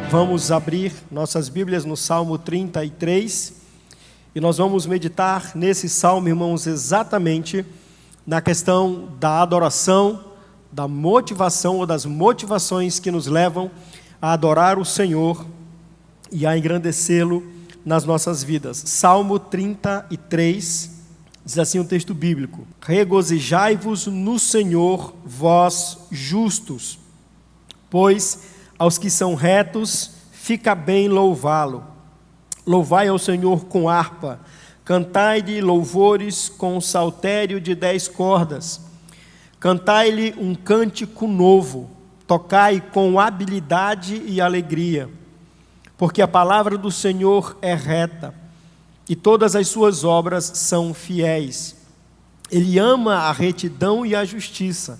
Vamos abrir nossas Bíblias no Salmo 33 e nós vamos meditar nesse salmo, irmãos, exatamente na questão da adoração, da motivação ou das motivações que nos levam a adorar o Senhor e a engrandecê-lo nas nossas vidas. Salmo 33, diz assim o texto bíblico: regozijai-vos no Senhor, vós justos, pois aos que são retos, fica bem louvá-lo. Louvai ao Senhor com harpa, cantai-lhe louvores com saltério de 10 cordas. Cantai-lhe um cântico novo, tocai com habilidade e alegria. Porque a palavra do Senhor é reta, e todas as suas obras são fiéis. Ele ama a retidão e a justiça.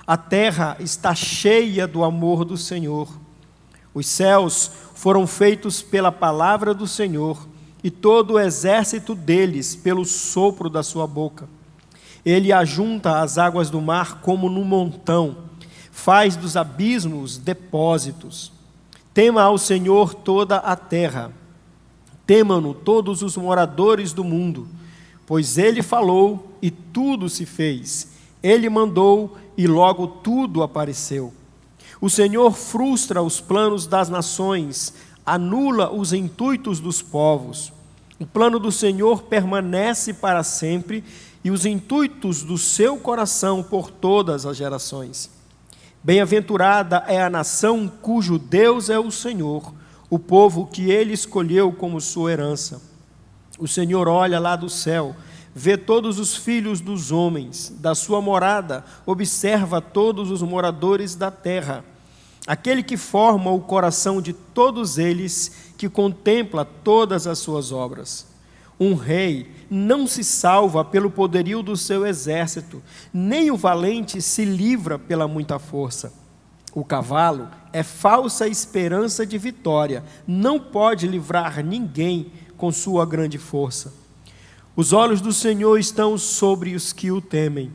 A terra está cheia do amor do Senhor. Os céus foram feitos pela palavra do Senhor, e todo o exército deles pelo sopro da sua boca. Ele ajunta as águas do mar como num montão, faz dos abismos depósitos. Tema ao Senhor toda a terra, temam-no todos os moradores do mundo, pois Ele falou e tudo se fez. Ele mandou e logo tudo apareceu. O Senhor frustra os planos das nações, anula os intuitos dos povos. O plano do Senhor permanece para sempre e os intuitos do seu coração por todas as gerações. Bem-aventurada é a nação cujo Deus é o Senhor, o povo que Ele escolheu como sua herança. O Senhor olha lá do céu, vê todos os filhos dos homens, da sua morada, observa todos os moradores da terra. Aquele que forma o coração de todos eles, que contempla todas as suas obras. Um rei não se salva pelo poderio do seu exército, nem o valente se livra pela muita força. O cavalo é falsa esperança de vitória, não pode livrar ninguém com sua grande força. Os olhos do Senhor estão sobre os que o temem,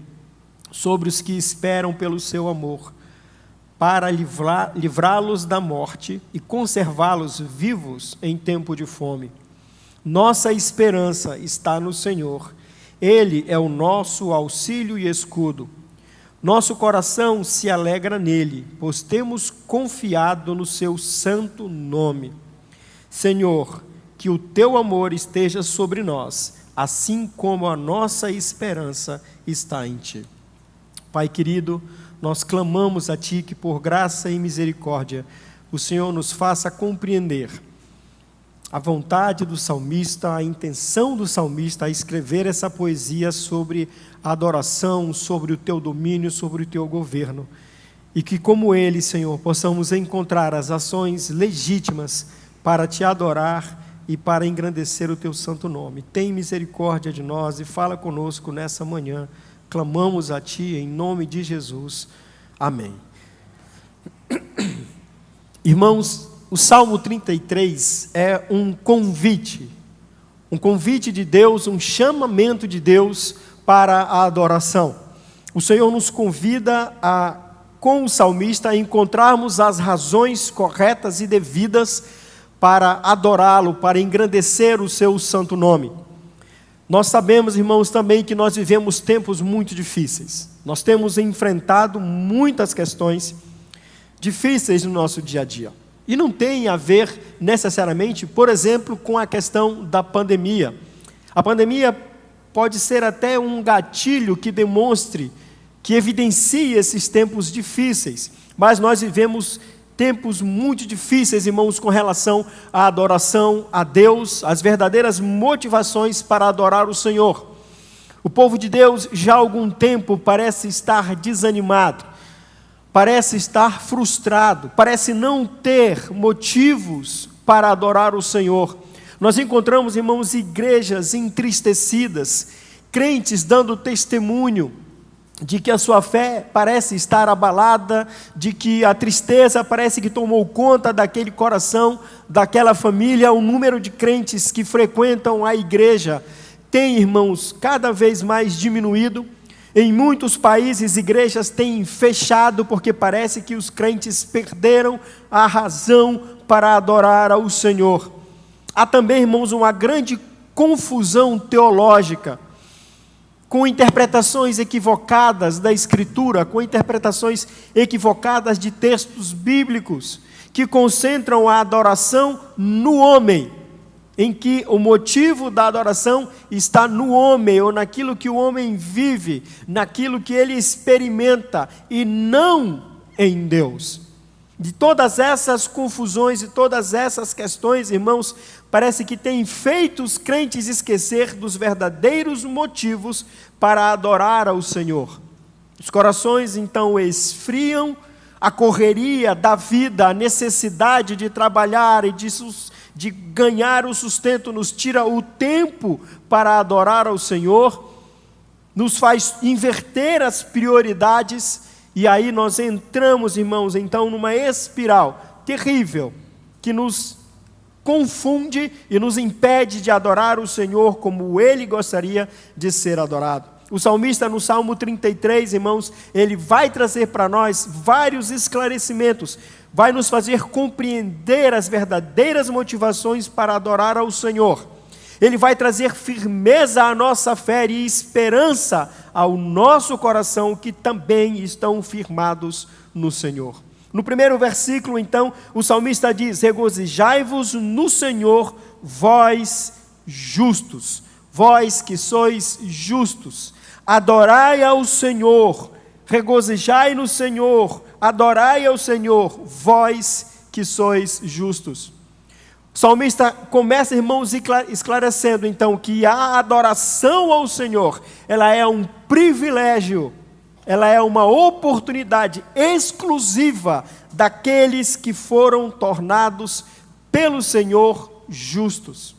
sobre os que esperam pelo seu amor, para livrá-los da morte e conservá-los vivos em tempo de fome. Nossa esperança está no Senhor. Ele é o nosso auxílio e escudo. Nosso coração se alegra nele, pois temos confiado no seu santo nome. Senhor, que o teu amor esteja sobre nós, assim como a nossa esperança está em ti. Pai querido, nós clamamos a Ti que por graça e misericórdia o Senhor nos faça compreender a vontade do salmista, a intenção do salmista a escrever essa poesia sobre a adoração, sobre o Teu domínio, sobre o Teu governo. E que como ele, Senhor, possamos encontrar as ações legítimas para Te adorar e para engrandecer o Teu santo nome. Tem misericórdia de nós e fala conosco nessa manhã. Clamamos a Ti em nome de Jesus. Amém. Irmãos, o Salmo 33 é um convite de Deus, um chamamento de Deus para a adoração. O Senhor nos convida com o salmista, a encontrarmos as razões corretas e devidas para adorá-lo, para engrandecer o seu santo nome. Nós sabemos, irmãos, também que nós vivemos tempos muito difíceis. Nós temos enfrentado muitas questões difíceis no nosso dia a dia. E não tem a ver necessariamente, por exemplo, com a questão da pandemia. A pandemia pode ser até um gatilho que demonstre, que evidencie esses tempos difíceis. Mas nós vivemos tempos muito difíceis, irmãos, com relação à adoração a Deus, as verdadeiras motivações para adorar o Senhor. O povo de Deus já há algum tempo parece estar desanimado, parece estar frustrado, parece não ter motivos para adorar o Senhor. Nós encontramos, irmãos, igrejas entristecidas, crentes dando testemunho de que a sua fé parece estar abalada, de que a tristeza parece que tomou conta daquele coração, daquela família. O número de crentes que frequentam a igreja tem, irmãos, cada vez mais diminuído. Em muitos países, igrejas têm fechado porque parece que os crentes perderam a razão para adorar ao Senhor. Há também, irmãos, uma grande confusão teológica, com interpretações equivocadas da Escritura, com interpretações equivocadas de textos bíblicos, que concentram a adoração no homem, em que o motivo da adoração está no homem, ou naquilo que o homem vive, naquilo que ele experimenta, e não em Deus. De todas essas confusões e todas essas questões, irmãos, parece que tem feito os crentes esquecer dos verdadeiros motivos para adorar ao Senhor. Os corações então esfriam, a correria da vida, a necessidade de trabalhar e de ganhar o sustento nos tira o tempo para adorar ao Senhor, nos faz inverter as prioridades, e aí nós entramos, irmãos, então numa espiral terrível, que nos confunde e nos impede de adorar o Senhor como Ele gostaria de ser adorado. O salmista no Salmo 33, irmãos, ele vai trazer para nós vários esclarecimentos, vai nos fazer compreender as verdadeiras motivações para adorar ao Senhor. Ele vai trazer firmeza à nossa fé e esperança ao nosso coração, que também estão firmados no Senhor. No primeiro versículo, então, o salmista diz: regozijai-vos no Senhor, vós justos, vós que sois justos. Adorai ao Senhor, regozijai no Senhor, adorai ao Senhor, vós que sois justos. O salmista começa, irmãos, esclarecendo então que a adoração ao Senhor, ela é um privilégio, ela é uma oportunidade exclusiva daqueles que foram tornados pelo Senhor justos,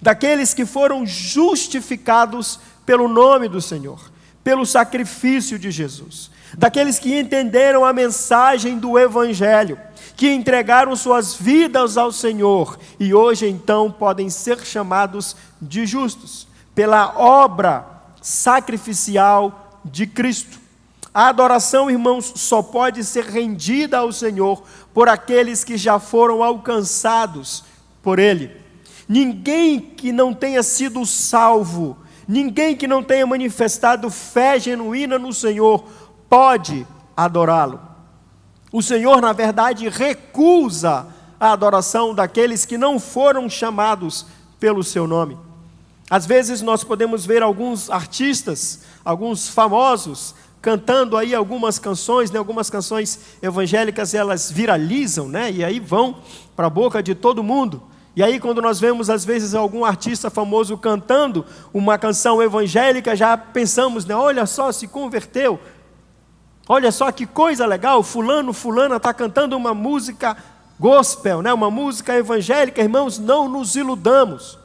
daqueles que foram justificados pelo nome do Senhor, pelo sacrifício de Jesus, daqueles que entenderam a mensagem do Evangelho, que entregaram suas vidas ao Senhor e hoje então podem ser chamados de justos, pela obra sacrificial de Cristo. A adoração, irmãos, só pode ser rendida ao Senhor por aqueles que já foram alcançados por Ele. Ninguém que não tenha sido salvo, ninguém que não tenha manifestado fé genuína no Senhor pode adorá-lo. O Senhor, na verdade, recusa a adoração daqueles que não foram chamados pelo seu nome. Às vezes nós podemos ver alguns artistas, alguns famosos, cantando aí algumas canções, né? Algumas canções evangélicas, elas viralizam, né? E aí vão para a boca de todo mundo. E aí quando nós vemos às vezes algum artista famoso cantando uma canção evangélica, já pensamos, né? Olha só, se converteu. Olha só que coisa legal, fulano, fulana está cantando uma música gospel, né? Uma música evangélica. Irmãos, não nos iludamos.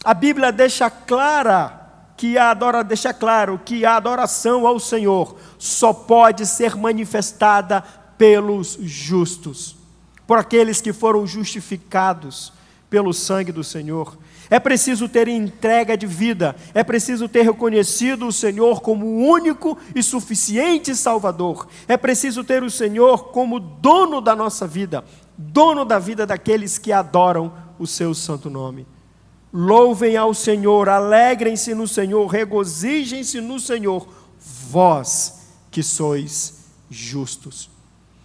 A Bíblia deixa claro que a adoração ao Senhor só pode ser manifestada pelos justos, por aqueles que foram justificados pelo sangue do Senhor. É preciso ter entrega de vida, é preciso ter reconhecido o Senhor como o único e suficiente Salvador, é preciso ter o Senhor como dono da nossa vida, dono da vida daqueles que adoram o seu santo nome. Louvem ao Senhor, alegrem-se no Senhor, regozijem-se no Senhor, vós que sois justos.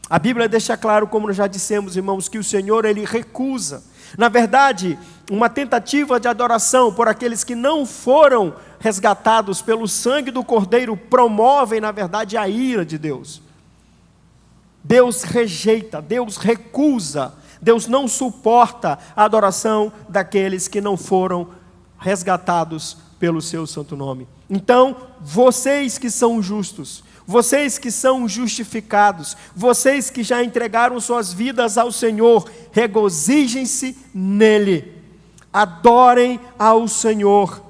A Bíblia deixa claro, como nós já dissemos, irmãos, que o Senhor, Ele recusa, na verdade, uma tentativa de adoração por aqueles que não foram resgatados pelo sangue do Cordeiro, promovem, na verdade, a ira de Deus. Deus rejeita, Deus recusa, Deus não suporta a adoração daqueles que não foram resgatados pelo seu santo nome. Então, vocês que são justos, vocês que são justificados, vocês que já entregaram suas vidas ao Senhor, regozijem-se nele, adorem ao Senhor,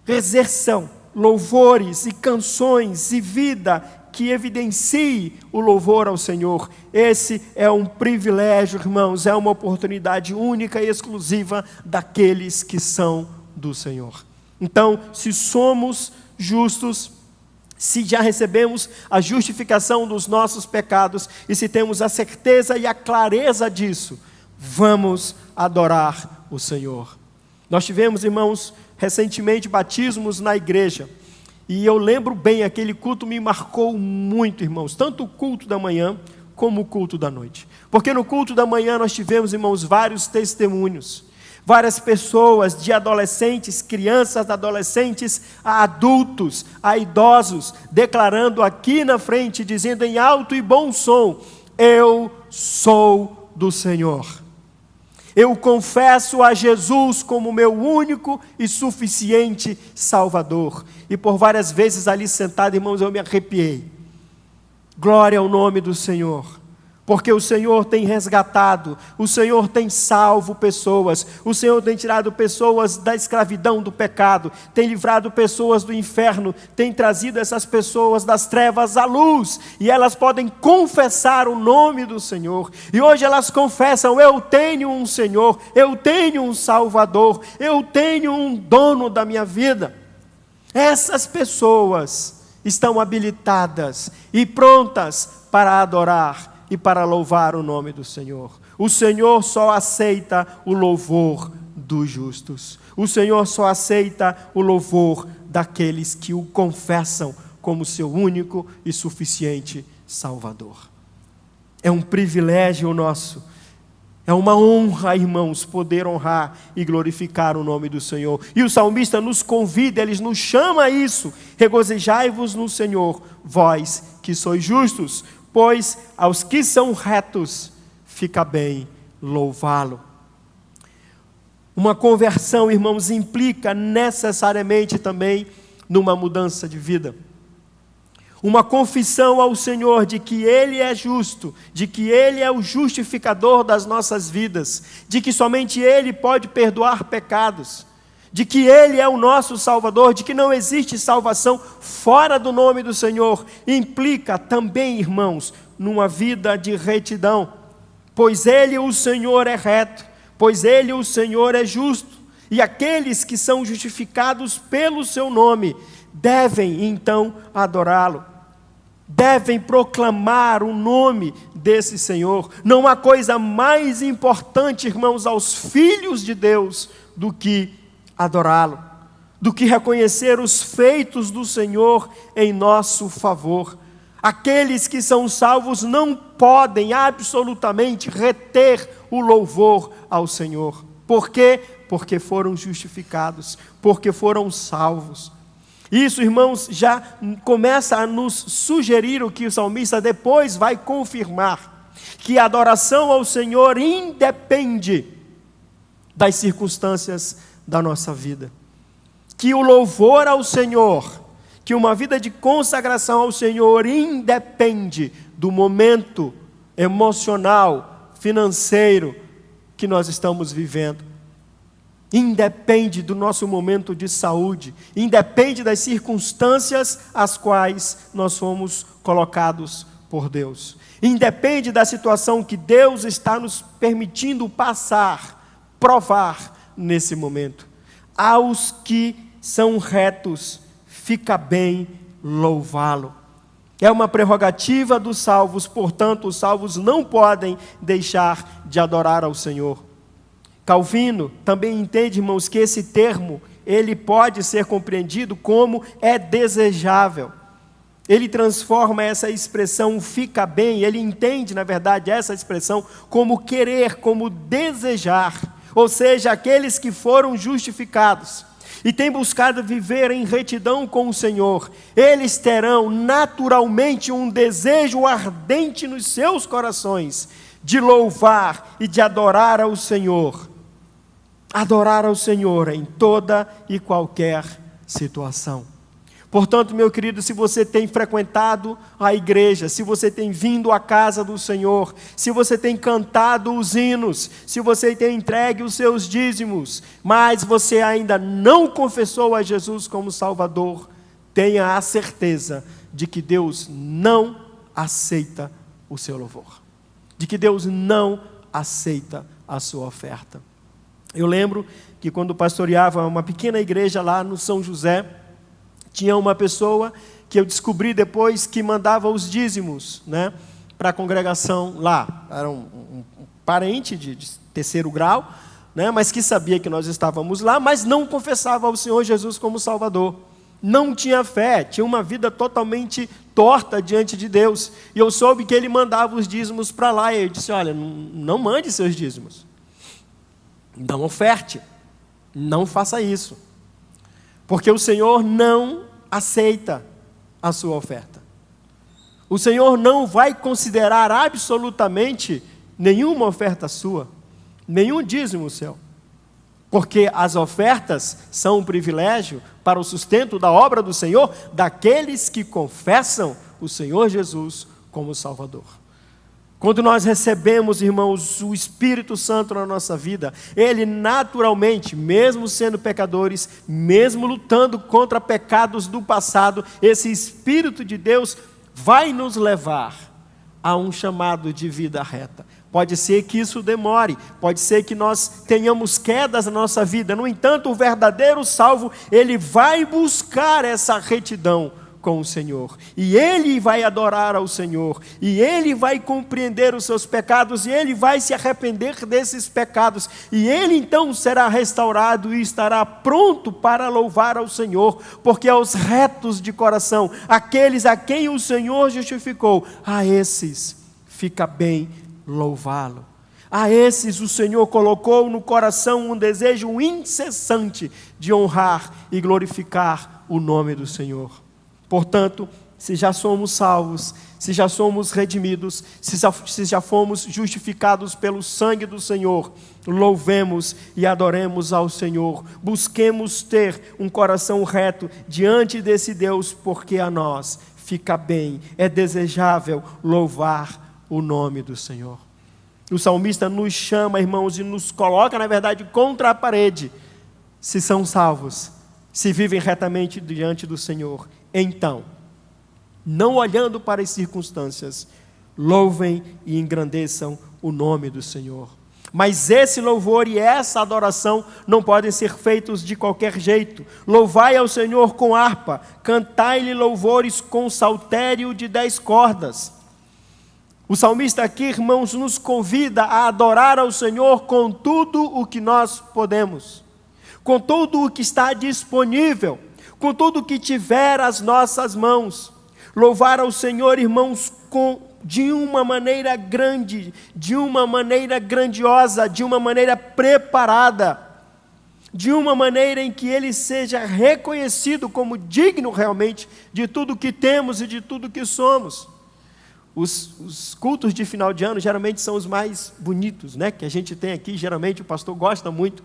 exerçam louvores e canções e vida que evidencie o louvor ao Senhor. Esse é um privilégio, irmãos, é uma oportunidade única e exclusiva daqueles que são do Senhor. Então, se somos justos, se já recebemos a justificação dos nossos pecados e se temos a certeza e a clareza disso, vamos adorar o Senhor. Nós tivemos, irmãos, recentemente batismos na igreja. E eu lembro bem, aquele culto me marcou muito, irmãos. Tanto o culto da manhã como o culto da noite. Porque no culto da manhã nós tivemos, irmãos, vários testemunhos. Várias pessoas, de adolescentes, crianças, adolescentes, a adultos, a idosos, declarando aqui na frente, dizendo em alto e bom som: eu sou do Senhor. Eu confesso a Jesus como meu único e suficiente Salvador. E por várias vezes ali sentado, irmãos, eu me arrepiei. Glória ao nome do Senhor. Porque o Senhor tem resgatado, o Senhor tem salvo pessoas, o Senhor tem tirado pessoas da escravidão do pecado, tem livrado pessoas do inferno, tem trazido essas pessoas das trevas à luz, e elas podem confessar o nome do Senhor, e hoje elas confessam: eu tenho um Senhor, eu tenho um Salvador, eu tenho um dono da minha vida. Essas pessoas estão habilitadas e prontas para adorar e para louvar o nome do Senhor. O Senhor só aceita o louvor dos justos. O Senhor só aceita o louvor daqueles que o confessam como seu único e suficiente Salvador. É um privilégio nosso, é uma honra, irmãos, poder honrar e glorificar o nome do Senhor. E o salmista nos convida, ele nos chama a isso: regozijai-vos no Senhor, vós que sois justos, pois aos que são retos fica bem louvá-lo. Uma conversão, irmãos, implica necessariamente também numa mudança de vida. Uma confissão ao Senhor de que Ele é justo, de que Ele é o justificador das nossas vidas, de que somente Ele pode perdoar pecados, de que Ele é o nosso Salvador, de que não existe salvação fora do nome do Senhor, implica também, irmãos, numa vida de retidão, pois Ele, o Senhor, é reto, pois Ele, o Senhor, é justo, e aqueles que são justificados pelo seu nome, devem então adorá-lo, devem proclamar o nome desse Senhor. Não há coisa mais importante, irmãos, aos filhos de Deus, do que adorá-lo, do que reconhecer os feitos do Senhor em nosso favor. Aqueles que são salvos não podem absolutamente reter o louvor ao Senhor. Por quê? Porque foram justificados, porque foram salvos. Isso, irmãos, já começa a nos sugerir o que o salmista depois vai confirmar: que a adoração ao Senhor independe das circunstâncias da nossa vida, que o louvor ao Senhor, que uma vida de consagração ao Senhor independe do momento emocional, financeiro que nós estamos vivendo, independe do nosso momento de saúde, independe das circunstâncias às quais nós fomos colocados por Deus, independe da situação que Deus está nos permitindo passar, provar nesse momento. Aos que são retos fica bem louvá-lo. É uma prerrogativa dos salvos, portanto, os salvos não podem deixar de adorar ao Senhor. Calvino também entende, irmãos, que esse termo, ele pode ser compreendido como é desejável. Ele transforma essa expressão fica bem, ele entende, na verdade, essa expressão como querer, como desejar. Ou seja, aqueles que foram justificados e têm buscado viver em retidão com o Senhor, eles terão naturalmente um desejo ardente nos seus corações de louvar e de adorar ao Senhor. Adorar ao Senhor em toda e qualquer situação. Portanto, meu querido, se você tem frequentado a igreja, se você tem vindo à casa do Senhor, se você tem cantado os hinos, se você tem entregue os seus dízimos, mas você ainda não confessou a Jesus como Salvador, tenha a certeza de que Deus não aceita o seu louvor, de que Deus não aceita a sua oferta. Eu lembro que quando pastoreava uma pequena igreja lá no São José, tinha uma pessoa que eu descobri depois que mandava os dízimos, né, para a congregação lá. Era um parente de terceiro grau, né, mas que sabia que nós estávamos lá, mas não confessava ao Senhor Jesus como Salvador. Não tinha fé, tinha uma vida totalmente torta diante de Deus. E eu soube que ele mandava os dízimos para lá. E eu disse: olha, não mande seus dízimos. Não oferte. Não faça isso. Porque o Senhor não aceita a sua oferta. O Senhor não vai considerar absolutamente nenhuma oferta sua, nenhum dízimo seu. Porque as ofertas são um privilégio para o sustento da obra do Senhor, daqueles que confessam o Senhor Jesus como Salvador. Quando nós recebemos, irmãos, o Espírito Santo na nossa vida, Ele naturalmente, mesmo sendo pecadores, mesmo lutando contra pecados do passado, esse Espírito de Deus vai nos levar a um chamado de vida reta. Pode ser que isso demore, pode ser que nós tenhamos quedas na nossa vida. No entanto, o verdadeiro salvo, ele vai buscar essa retidão com o Senhor. E ele vai adorar ao Senhor. E ele vai compreender os seus pecados. E ele vai se arrepender desses pecados. E ele então será restaurado e estará pronto para louvar ao Senhor. Porque aos retos de coração, aqueles a quem o Senhor justificou, a esses fica bem louvá-lo. A esses o Senhor colocou no coração um desejo incessante de honrar e glorificar o nome do Senhor. Portanto, se já somos salvos, se já somos redimidos, se já fomos justificados pelo sangue do Senhor, louvemos e adoremos ao Senhor. Busquemos ter um coração reto diante desse Deus, porque a nós fica bem, é desejável louvar o nome do Senhor. O salmista nos chama, irmãos, e nos coloca, na verdade, contra a parede. Se são salvos, se vivem retamente diante do Senhor, então, não olhando para as circunstâncias, louvem e engrandeçam o nome do Senhor. Mas esse louvor e essa adoração não podem ser feitos de qualquer jeito. Louvai ao Senhor com harpa, cantai-lhe louvores com saltério de 10 cordas. O salmista aqui, irmãos, nos convida a adorar ao Senhor com tudo o que nós podemos, com tudo o que está disponível, com tudo o que tiver às nossas mãos. Louvar ao Senhor, irmãos, de uma maneira grande, de uma maneira grandiosa, de uma maneira preparada, de uma maneira em que Ele seja reconhecido como digno realmente de tudo que temos e de tudo que somos. Os cultos de final de ano geralmente são os mais bonitos, né? Que a gente tem aqui. Geralmente o pastor gosta muito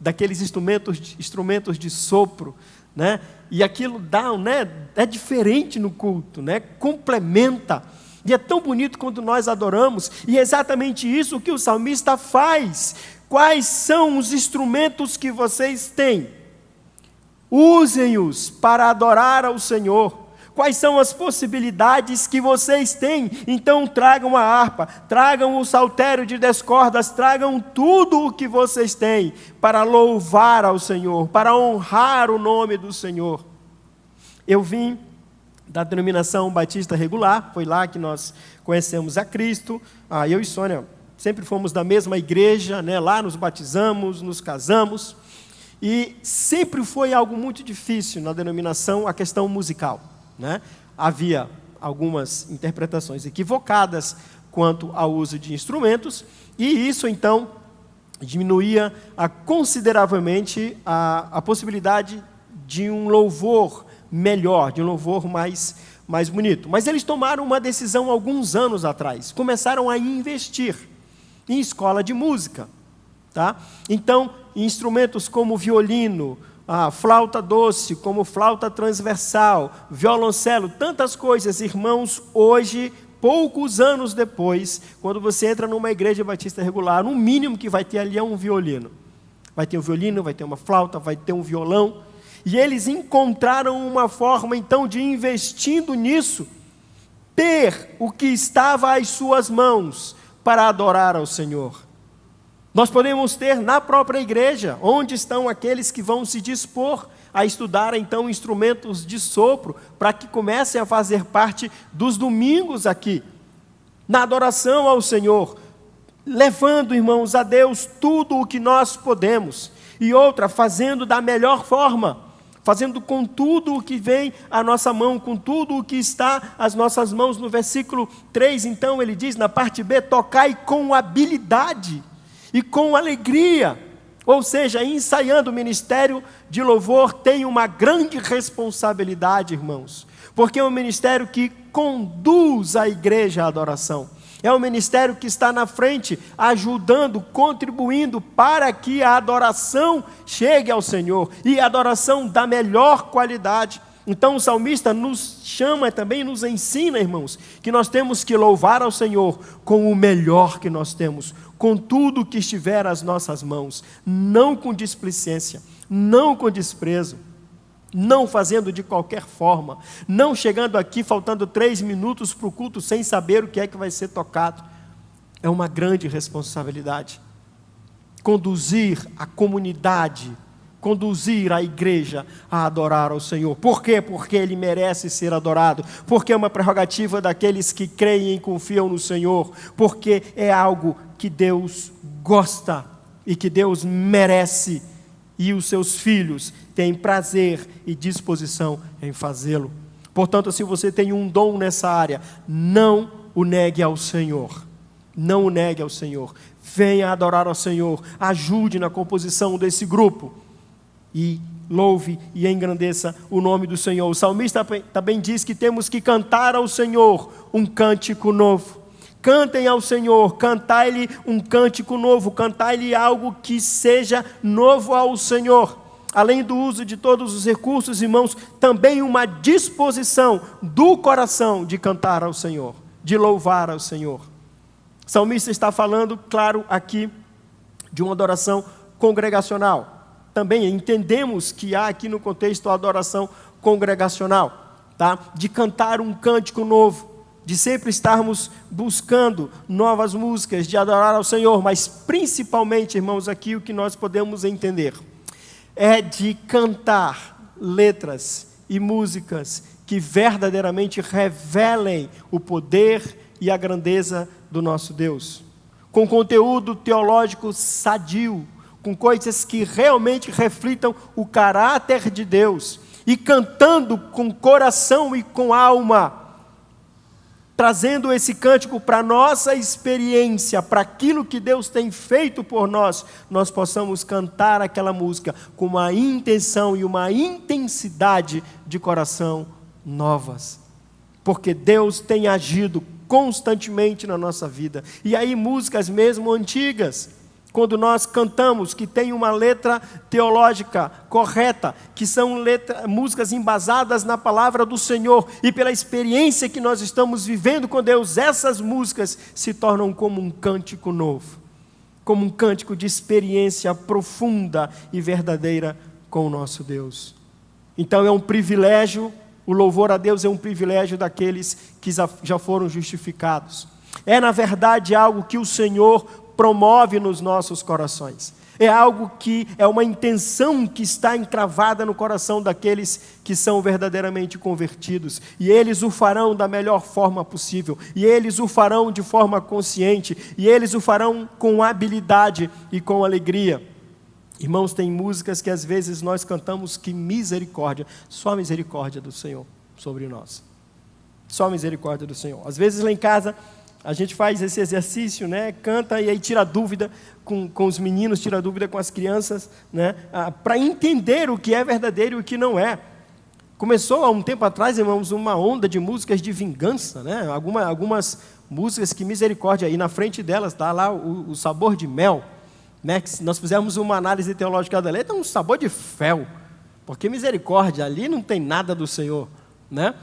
daqueles instrumentos de sopro, né? E aquilo dá, né? É diferente no culto, né? Complementa. E é tão bonito quando nós adoramos. E é exatamente isso que o salmista faz. Quais são os instrumentos que vocês têm? Usem-os para adorar ao Senhor. Quais são as possibilidades que vocês têm? Então tragam a harpa, tragam o saltério de 10 cordas, tragam tudo o que vocês têm para louvar ao Senhor, para honrar o nome do Senhor. Eu vim da denominação Batista Regular, foi lá que nós conhecemos a Cristo. Eu e Sônia sempre fomos da mesma igreja, né? Lá nos batizamos, nos casamos. E sempre foi algo muito difícil na denominação a questão musical, né? Havia algumas interpretações equivocadas quanto ao uso de instrumentos, e isso então diminuía consideravelmente a possibilidade de um louvor melhor, de um louvor mais bonito. Mas eles tomaram uma decisão alguns anos atrás, começaram a investir em escola de música, tá? Então, instrumentos como violino, flauta doce, como flauta transversal, violoncelo, tantas coisas, irmãos. Hoje, poucos anos depois, quando você entra numa igreja batista regular, o mínimo que vai ter ali é um violino. Vai ter um violino, vai ter uma flauta, vai ter um violão. E eles encontraram uma forma, então, de, investindo nisso, ter o que estava às suas mãos para adorar ao Senhor. Nós podemos ter na própria igreja, onde estão aqueles que vão se dispor a estudar então instrumentos de sopro, para que comecem a fazer parte dos domingos aqui, na adoração ao Senhor, levando, irmãos, a Deus tudo o que nós podemos, e outra, fazendo da melhor forma, fazendo com tudo o que vem à nossa mão, com tudo o que está às nossas mãos. No versículo 3, então, ele diz, na parte B, tocai com habilidade e com alegria, ou seja, ensaiando. O ministério de louvor tem uma grande responsabilidade, irmãos, porque é um ministério que conduz a igreja à adoração. É um ministério que está na frente, ajudando, contribuindo para que a adoração chegue ao Senhor, e a adoração da melhor qualidade. Então o salmista nos chama também, nos ensina, irmãos, que nós temos que louvar ao Senhor com o melhor que nós temos, com tudo que estiver às nossas mãos, não com displicência, não com desprezo, não fazendo de qualquer forma, não chegando aqui faltando 3 minutos para o culto sem saber o que é que vai ser tocado. É uma grande responsabilidade conduzir a comunidade, conduzir a igreja a adorar ao Senhor. Por quê? Porque Ele merece ser adorado, porque é uma prerrogativa daqueles que creem e confiam no Senhor, porque é algo que Deus gosta e que Deus merece, e os seus filhos têm prazer e disposição em fazê-lo. Portanto, se você tem um dom nessa área, não o negue ao Senhor. Não o negue ao Senhor. Venha adorar ao Senhor. Ajude na composição desse grupo. E louve e engrandeça o nome do Senhor. O salmista também diz que temos que cantar ao Senhor um cântico novo. Cantem ao Senhor, cantai-lhe um cântico novo, cantai-lhe algo que seja novo ao Senhor. Além do uso de todos os recursos, irmãos, também uma disposição do coração de cantar ao Senhor, de louvar ao Senhor. O salmista está falando, claro, aqui de uma adoração congregacional. Também entendemos que há aqui no contexto a adoração congregacional, tá? De cantar um cântico novo, de sempre estarmos buscando novas músicas, de adorar ao Senhor, mas principalmente, irmãos, aqui o que nós podemos entender é de cantar letras e músicas que verdadeiramente revelem o poder e a grandeza do nosso Deus, com conteúdo teológico sadio, com coisas que realmente reflitam o caráter de Deus, e cantando com coração e com alma, trazendo esse cântico para a nossa experiência, para aquilo que Deus tem feito por nós, nós possamos cantar aquela música com uma intenção e uma intensidade de coração novas, porque Deus tem agido constantemente na nossa vida. E aí músicas mesmo antigas, quando nós cantamos, que tem uma letra teológica correta, que são músicas embasadas na palavra do Senhor, e pela experiência que nós estamos vivendo com Deus, essas músicas se tornam como um cântico novo, como um cântico de experiência profunda e verdadeira com o nosso Deus. Então é um privilégio, o louvor a Deus é um privilégio daqueles que já foram justificados. É na verdade algo que o Senhor promove nos nossos corações. É algo que é uma intenção que está encravada no coração daqueles que são verdadeiramente convertidos. E eles o farão da melhor forma possível. E eles o farão de forma consciente. E eles o farão com habilidade e com alegria. Irmãos, tem músicas que às vezes nós cantamos que misericórdia. Só a misericórdia do Senhor sobre nós. Só a misericórdia do Senhor. Às vezes lá em casa a gente faz esse exercício, né? Canta e aí tira dúvida com os meninos, tira dúvida com as crianças, né? Para entender o que é verdadeiro e o que não é. Começou há um tempo atrás, irmãos, uma onda de músicas de vingança, né? Algumas músicas que misericórdia, e na frente delas está lá o sabor de mel, né? Que nós fizemos uma análise teológica da letra, um sabor de fel, porque misericórdia, ali não tem nada do Senhor, né?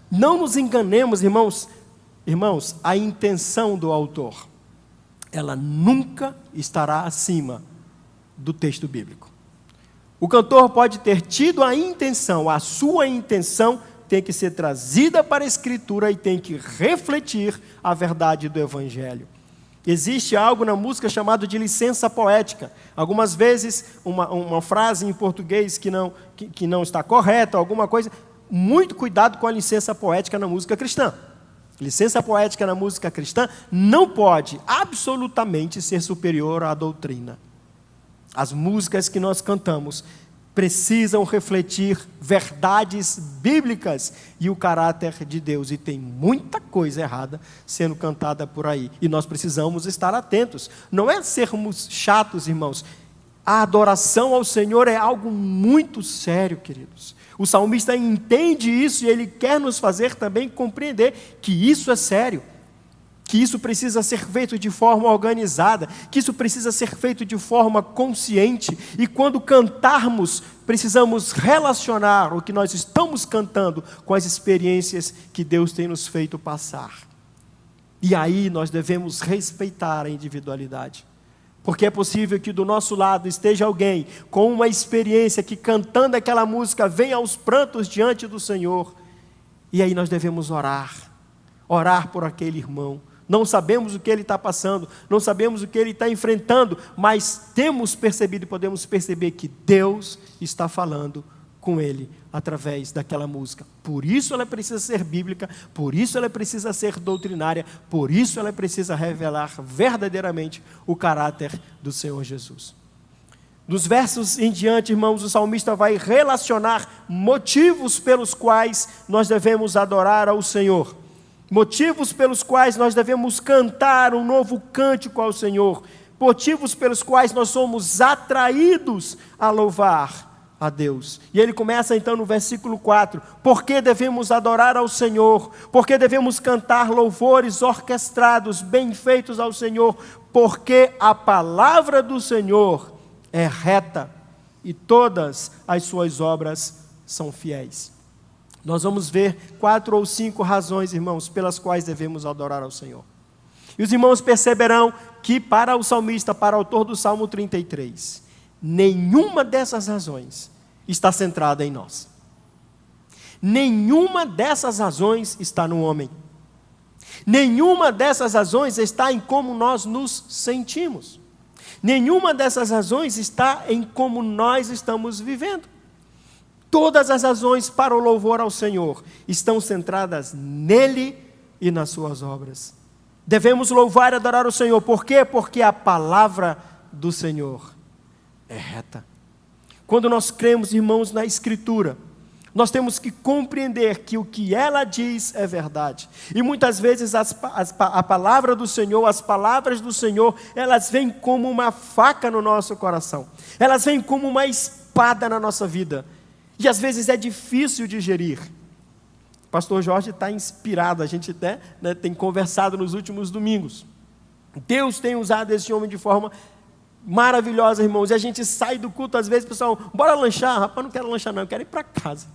Não nos enganemos, irmãos. Irmãos, a intenção do autor, ela nunca estará acima do texto bíblico. O cantor pode ter tido a intenção, a sua intenção tem que ser trazida para a Escritura e tem que refletir a verdade do Evangelho. Existe algo na música chamado de licença poética. Algumas vezes, uma frase em português que não está correta, alguma coisa. Muito cuidado com a licença poética na música cristã. Licença poética na música cristã não pode absolutamente ser superior à doutrina. As músicas que nós cantamos precisam refletir verdades bíblicas e o caráter de Deus. E tem muita coisa errada sendo cantada por aí. E nós precisamos estar atentos. Não é sermos chatos, irmãos. A adoração ao Senhor é algo muito sério, queridos. O salmista entende isso e ele quer nos fazer também compreender que isso é sério. Que isso precisa ser feito de forma organizada, que isso precisa ser feito de forma consciente, e quando cantarmos, precisamos relacionar o que nós estamos cantando com as experiências que Deus tem nos feito passar. E aí nós devemos respeitar a individualidade, porque é possível que do nosso lado esteja alguém com uma experiência que cantando aquela música vem aos prantos diante do Senhor, e aí nós devemos orar por aquele irmão. Não sabemos o que ele está passando, não sabemos o que ele está enfrentando, mas temos percebido e podemos perceber que Deus está falando com ele através daquela música. Por isso ela precisa ser bíblica, por isso ela precisa ser doutrinária, por isso ela precisa revelar verdadeiramente o caráter do Senhor Jesus. Dos versos em diante, irmãos, o salmista vai relacionar motivos pelos quais nós devemos adorar ao Senhor. Motivos pelos quais nós devemos cantar um novo cântico ao Senhor. Motivos pelos quais nós somos atraídos a louvar a Deus. E ele começa então no versículo 4. Por que devemos adorar ao Senhor? Por que devemos cantar louvores orquestrados, bem feitos ao Senhor? Porque a palavra do Senhor é reta e todas as suas obras são fiéis. Nós vamos ver 4 ou 5 razões, irmãos, pelas quais devemos adorar ao Senhor. E os irmãos perceberão que para o salmista, para o autor do Salmo 33, nenhuma dessas razões está centrada em nós. Nenhuma dessas razões está no homem. Nenhuma dessas razões está em como nós nos sentimos. Nenhuma dessas razões está em como nós estamos vivendo. Todas as razões para o louvor ao Senhor estão centradas nele e nas suas obras. Devemos louvar e adorar o Senhor. Por quê? Porque a palavra do Senhor é reta. Quando nós cremos, irmãos, na Escritura, nós temos que compreender que o que ela diz é verdade. E muitas vezes a palavra do Senhor, as palavras do Senhor, elas vêm como uma faca no nosso coração. Elas vêm como uma espada na nossa vida. E às vezes é difícil digerir. O pastor Jorge está inspirado, a gente até tem conversado nos últimos domingos. Deus tem usado esse homem de forma maravilhosa, irmãos. E a gente sai do culto, às vezes, pessoal, bora lanchar. Rapaz, não quero lanchar não, eu quero ir para casa.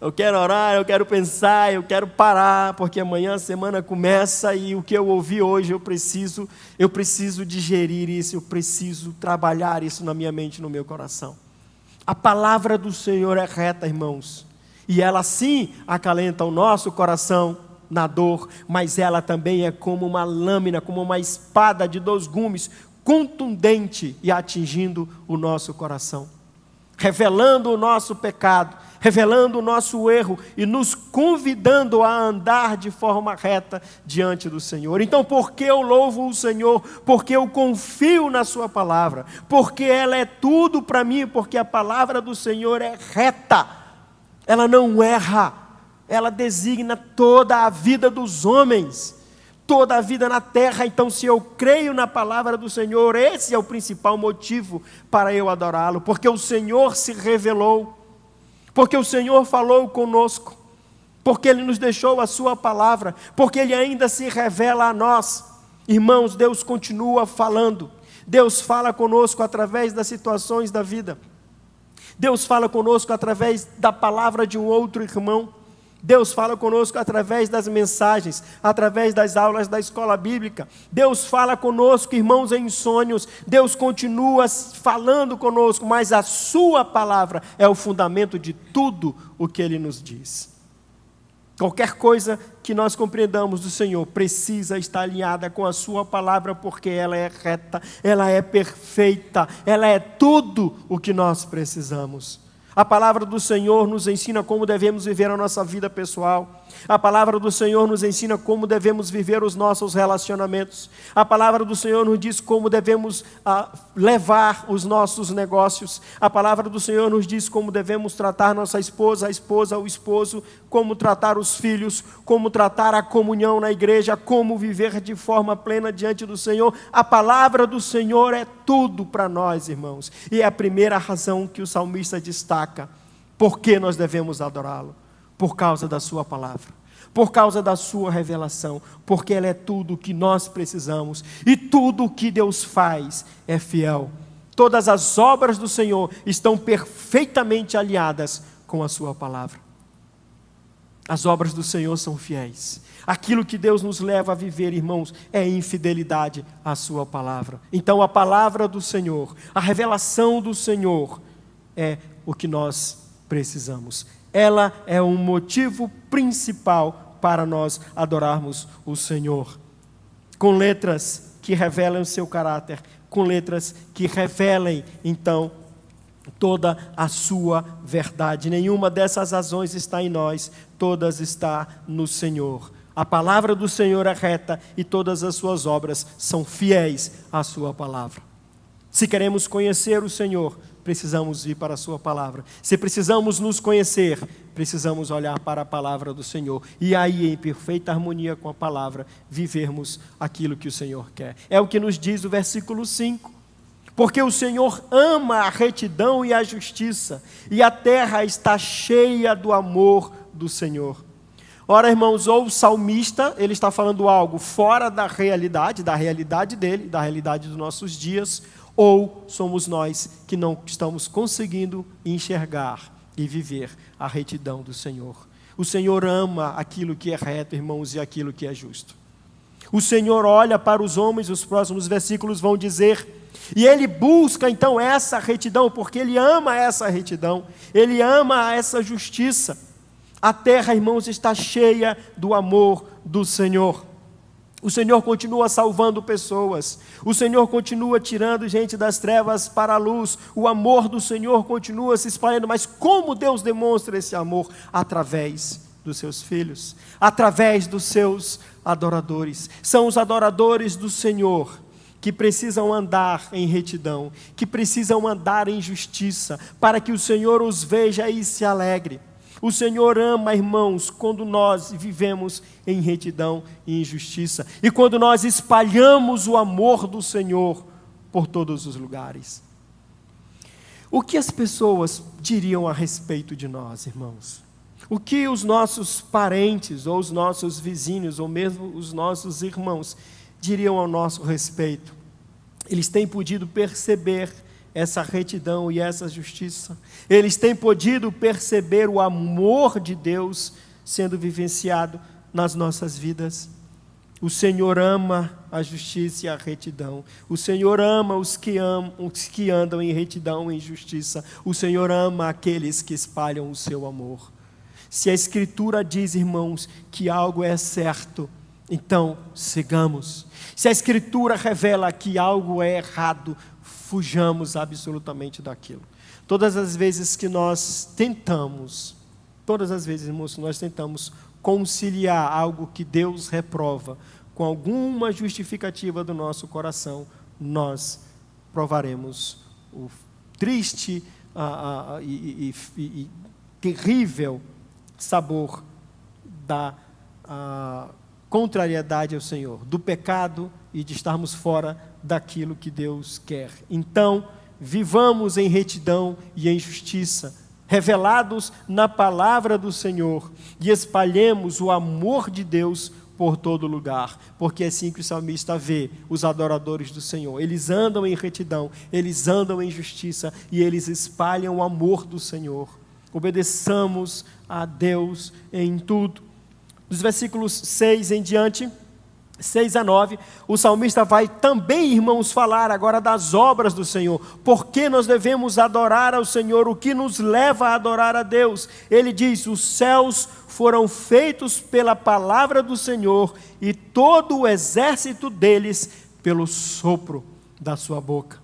Eu quero orar, eu quero pensar, eu quero parar, porque amanhã a semana começa e o que eu ouvi hoje eu preciso digerir isso, eu preciso trabalhar isso na minha mente, no meu coração. A palavra do Senhor é reta, irmãos, e ela sim acalenta o nosso coração na dor, mas ela também é como uma lâmina, como uma espada de 2 gumes, contundente e atingindo o nosso coração, revelando o nosso pecado, revelando o nosso erro e nos convidando a andar de forma reta diante do Senhor. Então, por que eu louvo o Senhor? Porque eu confio na sua palavra, porque ela é tudo para mim, porque a palavra do Senhor é reta, ela não erra, ela designa toda a vida dos homens, toda a vida na terra. Então, se eu creio na palavra do Senhor, esse é o principal motivo para eu adorá-lo, porque o Senhor se revelou, porque o Senhor falou conosco, porque Ele nos deixou a sua palavra, porque Ele ainda se revela a nós. Irmãos, Deus continua falando, Deus fala conosco através das situações da vida, Deus fala conosco através da palavra de um outro irmão, Deus fala conosco através das mensagens, através das aulas da escola bíblica. Deus fala conosco, irmãos, em sonhos. Deus continua falando conosco, mas a sua palavra é o fundamento de tudo o que Ele nos diz. Qualquer coisa que nós compreendamos do Senhor precisa estar alinhada com a sua palavra, porque ela é reta, ela é perfeita, ela é tudo o que nós precisamos. A palavra do Senhor nos ensina como devemos viver a nossa vida pessoal. A palavra do Senhor nos ensina como devemos viver os nossos relacionamentos. A palavra do Senhor nos diz como devemos levar os nossos negócios. A palavra do Senhor nos diz como devemos tratar nossa esposa, a esposa, o esposo, como tratar os filhos, como tratar a comunhão na igreja, como viver de forma plena diante do Senhor. A palavra do Senhor é tudo para nós, irmãos. E é a primeira razão que o salmista destaca. Por que nós devemos adorá-lo? Por causa da sua palavra, por causa da sua revelação, porque ela é tudo o que nós precisamos, e tudo o que Deus faz é fiel. Todas as obras do Senhor estão perfeitamente alinhadas com a sua palavra. As obras do Senhor são fiéis. Aquilo que Deus nos leva a viver, irmãos, é infidelidade à sua palavra. Então a palavra do Senhor, a revelação do Senhor é o que nós precisamos. Ela é um motivo principal para nós adorarmos o Senhor. Com letras que revelam o seu caráter, com letras que revelem, então, toda a sua verdade. Nenhuma dessas razões está em nós, todas está no Senhor. A palavra do Senhor é reta e todas as suas obras são fiéis à sua palavra. Se queremos conhecer o Senhor, precisamos ir para a sua palavra. Se precisamos nos conhecer, precisamos olhar para a palavra do Senhor. E aí, em perfeita harmonia com a palavra, vivermos aquilo que o Senhor quer. É o que nos diz o versículo 5. Porque o Senhor ama a retidão e a justiça, e a terra está cheia do amor do Senhor. Ora, irmãos, ou o salmista, ele está falando algo fora da realidade dele, da realidade dos nossos dias, ou somos nós que não estamos conseguindo enxergar e viver a retidão do Senhor. O Senhor ama aquilo que é reto, irmãos, e aquilo que é justo. O Senhor olha para os homens, os próximos versículos vão dizer, e Ele busca então essa retidão, porque Ele ama essa retidão, Ele ama essa justiça. A terra, irmãos, está cheia do amor do Senhor. O Senhor continua salvando pessoas. O Senhor continua tirando gente das trevas para a luz. O amor do Senhor continua se espalhando. Mas como Deus demonstra esse amor? Através dos seus filhos, através dos seus adoradores. São os adoradores do Senhor que precisam andar em retidão, que precisam andar em justiça, para que o Senhor os veja e se alegre. O Senhor ama, irmãos, quando nós vivemos em retidão e em justiça. E quando nós espalhamos o amor do Senhor por todos os lugares. O que as pessoas diriam a respeito de nós, irmãos? O que os nossos parentes, ou os nossos vizinhos, ou mesmo os nossos irmãos, diriam ao nosso respeito? Eles têm podido perceber essa retidão e essa justiça. Eles têm podido perceber o amor de Deus sendo vivenciado nas nossas vidas. O Senhor ama a justiça e a retidão. O Senhor ama os que andam em retidão e em justiça. O Senhor ama aqueles que espalham o seu amor. Se a Escritura diz, irmãos, que algo é certo, então sigamos. Se a Escritura revela que algo é errado, fujamos absolutamente daquilo. Todas as vezes que nós tentamos, irmãos, nós tentamos conciliar algo que Deus reprova com alguma justificativa do nosso coração, nós provaremos o triste e terrível sabor da contrariedade ao Senhor, do pecado e de estarmos fora daquilo que Deus quer. Então, vivamos em retidão e em justiça, revelados na palavra do Senhor, e espalhemos o amor de Deus por todo lugar, porque é assim que o salmista vê os adoradores do Senhor. Eles andam em retidão, eles andam em justiça, e eles espalham o amor do Senhor. Obedeçamos a Deus em tudo. Dos versículos 6 em diante, 6 a 9, o salmista vai também, irmãos, falar agora das obras do Senhor. Por que nós devemos adorar ao Senhor? O que nos leva a adorar a Deus? Ele diz: os céus foram feitos pela palavra do Senhor e todo o exército deles pelo sopro da sua boca.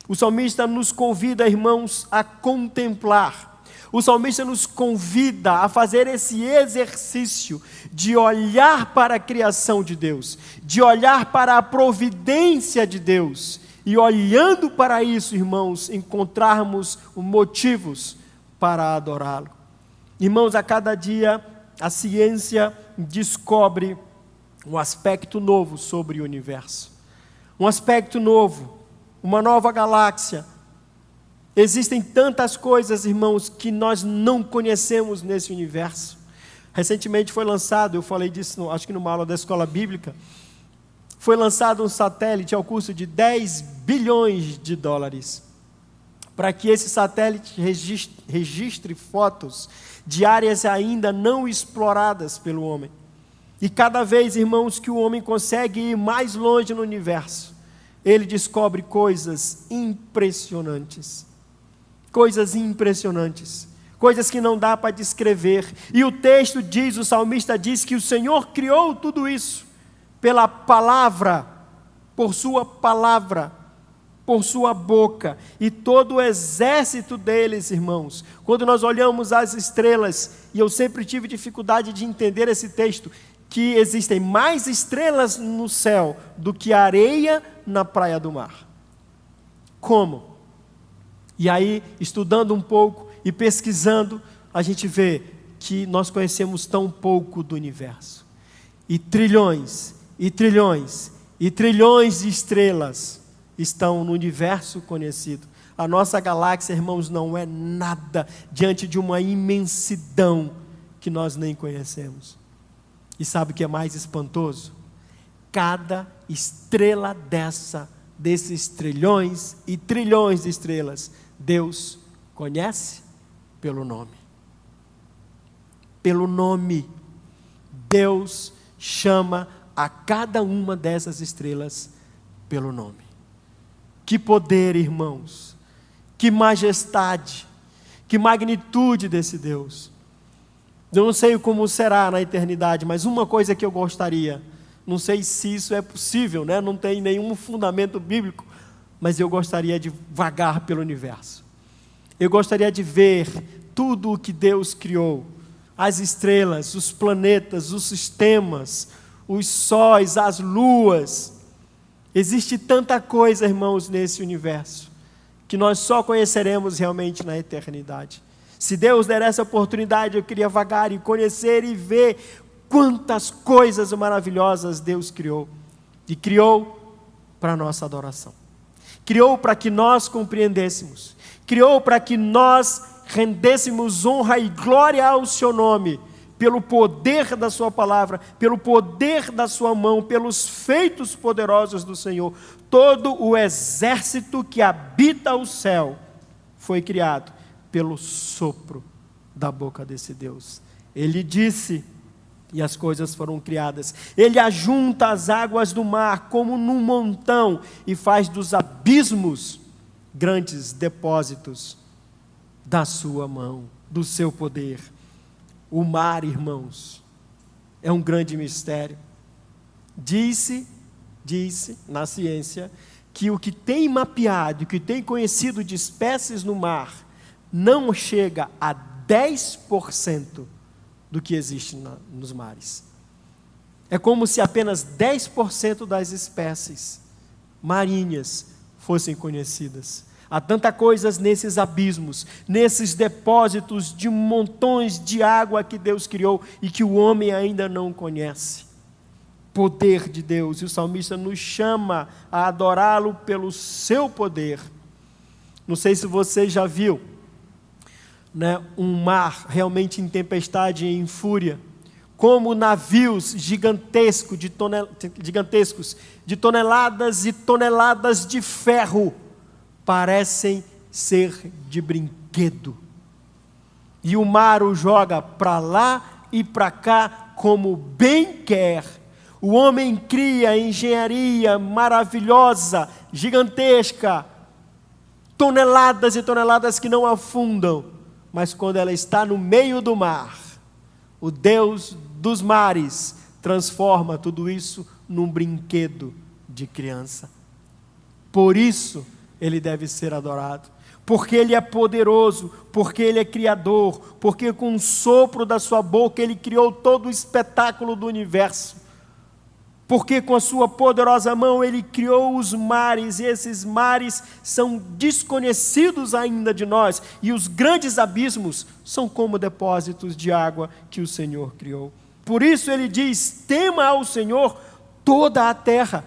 O salmista nos convida, irmãos, a contemplar. O salmista nos convida a fazer esse exercício de olhar para a criação de Deus, de olhar para a providência de Deus, e olhando para isso, irmãos, encontrarmos motivos para adorá-lo. Irmãos, a cada dia a ciência descobre um aspecto novo sobre o universo, um aspecto novo, uma nova galáxia. Existem tantas coisas, irmãos, que nós não conhecemos nesse universo. Recentemente foi lançado, eu falei disso, acho que numa aula da escola bíblica, foi lançado um satélite ao custo de 10 bilhões de dólares, para que esse satélite registre fotos de áreas ainda não exploradas pelo homem. E cada vez, irmãos, que o homem consegue ir mais longe no universo, ele descobre coisas impressionantes. Coisas impressionantes, coisas que não dá para descrever. E o texto diz, o salmista diz que o Senhor criou tudo isso pela palavra, por sua palavra, por sua boca, e todo o exército deles, irmãos. Quando nós olhamos as estrelas, e eu sempre tive dificuldade de entender esse texto, que existem mais estrelas no céu do que areia na praia do mar. Como? E aí, estudando um pouco e pesquisando, a gente vê que nós conhecemos tão pouco do universo. E trilhões, e trilhões, e trilhões de estrelas estão no universo conhecido. A nossa galáxia, irmãos, não é nada diante de uma imensidão que nós nem conhecemos. E sabe o que é mais espantoso? Cada estrela desses trilhões e trilhões de estrelas, Deus conhece pelo nome. Pelo nome. Deus chama a cada uma dessas estrelas pelo nome. Que poder, irmãos. Que majestade. Que magnitude desse Deus. Eu não sei como será na eternidade, mas uma coisa que eu gostaria, não sei se isso é possível, né? Não tem nenhum fundamento bíblico, mas eu gostaria de vagar pelo universo. Eu gostaria de ver tudo o que Deus criou, as estrelas, os planetas, os sistemas, os sóis, as luas. Existe tanta coisa, irmãos, nesse universo, que nós só conheceremos realmente na eternidade. Se Deus der essa oportunidade, eu queria vagar e conhecer e ver quantas coisas maravilhosas Deus criou. E criou para a nossa adoração. Criou para que nós compreendêssemos. Criou para que nós rendêssemos honra e glória ao seu nome, pelo poder da sua palavra, pelo poder da sua mão, pelos feitos poderosos do Senhor. Todo o exército que habita o céu foi criado pelo sopro da boca desse Deus. Ele disse, e as coisas foram criadas. Ele ajunta as águas do mar como num montão e faz dos abismos grandes depósitos da sua mão, do seu poder. O mar, irmãos, é um grande mistério. Disse na ciência que o que tem mapeado, o que tem conhecido de espécies no mar, não chega a 10% do que existe nos mares. É como se apenas 10% das espécies marinhas fossem conhecidas. Há tanta coisas nesses abismos, nesses depósitos de montões de água que Deus criou e que o homem ainda não conhece. Poder de Deus, e o salmista nos chama a adorá-lo pelo seu poder. Não sei se você já viu, né, um mar realmente em tempestade e em fúria, como navios gigantescos de toneladas e toneladas de ferro parecem ser de brinquedo. E o mar o joga para lá e para cá como bem quer. O homem cria engenharia maravilhosa, gigantesca, toneladas e toneladas que não afundam, mas quando ela está no meio do mar, o Deus dos mares transforma tudo isso num brinquedo de criança. Por isso ele deve ser adorado, porque ele é poderoso, porque ele é criador, porque com o sopro da sua boca ele criou todo o espetáculo do universo, porque com a sua poderosa mão ele criou os mares, e esses mares são desconhecidos ainda de nós, e os grandes abismos são como depósitos de água que o Senhor criou. Por isso ele diz: tema ao Senhor toda a terra,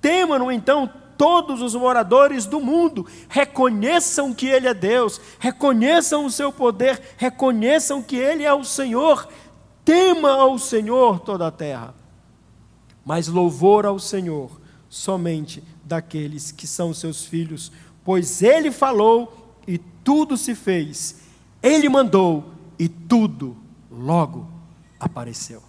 tema-no então todos os moradores do mundo, reconheçam que Ele é Deus, reconheçam o seu poder, reconheçam que Ele é o Senhor, tema ao Senhor toda a terra. Mas louvor ao Senhor somente daqueles que são seus filhos, pois Ele falou e tudo se fez, Ele mandou e tudo logo apareceu.